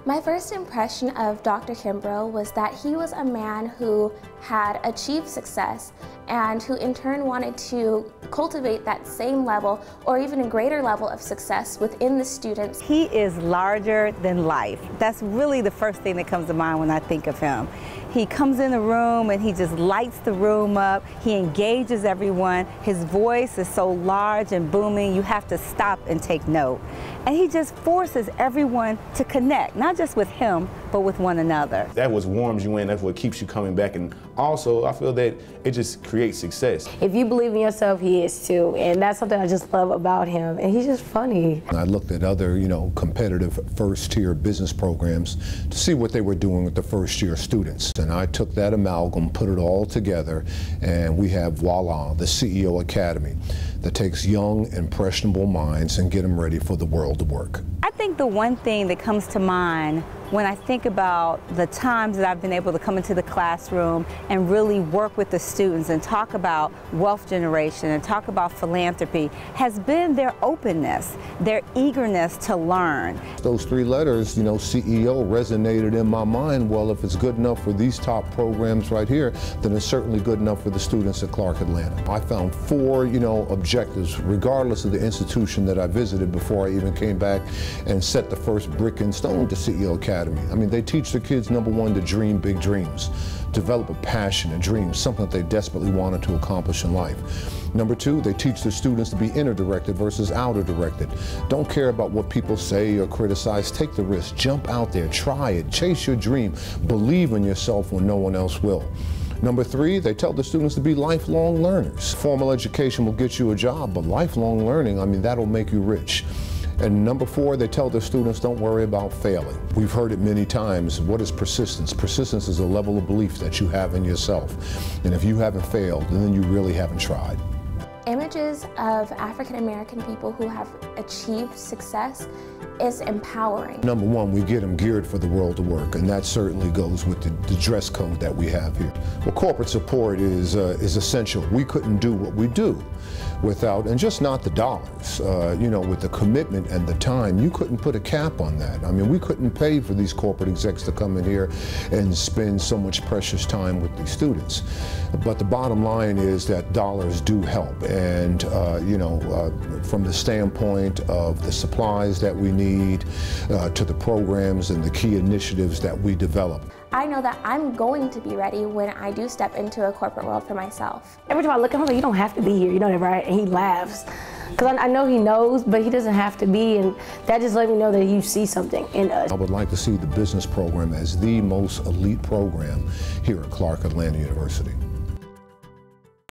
My first impression of Dr. Kimbrough was that he was a man who had achieved success and who in turn wanted to cultivate that same level or even a greater level of success within the students. He is larger than life. That's really the first thing that comes to mind when I think of him. He comes in the room and he just lights the room up. He engages everyone. His voice is so large and booming, you have to stop and take note. And he just forces everyone to connect, not just with him, but with one another. That what warms you in, that's what keeps you coming back. And also, I feel that it just creates success. If you believe in yourself, he is too. And that's something I just love about him. And he's just funny. I looked at other, competitive first-tier business programs to see what they were doing with the first-year students. And I took that amalgam, put it all together, and we have, voila, the CEO Academy that takes young, impressionable minds and get them ready for the world of work. I think the one thing that comes to mind when I think about the times that I've been able to come into the classroom and really work with the students and talk about wealth generation and talk about philanthropy has been their openness, their eagerness to learn. Those three letters, CEO, resonated in my mind. Well, if it's good enough for these top programs right here, then it's certainly good enough for the students at Clark Atlanta. I found four, objectives, regardless of the institution that I visited before I even came back and set the first brick in stone to CEO Academy. I mean, they teach the kids, number one, to dream big dreams, develop a passion, a dream, something that they desperately wanted to accomplish in life. Number two, they teach the students to be inner-directed versus outer-directed. Don't care about what people say or criticize. Take the risk. Jump out there. Try it. Chase your dream. Believe in yourself when no one else will. Number three, they tell the students to be lifelong learners. Formal education will get you a job, but lifelong learning, that'll make you rich. And number four, they tell their students, don't worry about failing. We've heard it many times. What is persistence? Persistence is a level of belief that you have in yourself. And if you haven't failed, then you really haven't tried. Images of African American people who have achieved success is empowering. Number one, we get them geared for the world of work, and that certainly goes with the dress code that we have here. Well, corporate support is essential. We couldn't do what we do without, and just not the dollars, with the commitment and the time. You couldn't put a cap on that. We couldn't pay for these corporate execs to come in here and spend so much precious time with these students. But the bottom line is that dollars do help. And, from the standpoint of the supplies that we need, to the programs and the key initiatives that we develop. I know that I'm going to be ready when I do step into a corporate world for myself. Every time I look at him, I'm like, you don't have to be here, you know that, right? And he laughs. Because I know he knows, but he doesn't have to be, and that just let me know that you see something in us. I would like to see the business program as the most elite program here at Clark Atlanta University.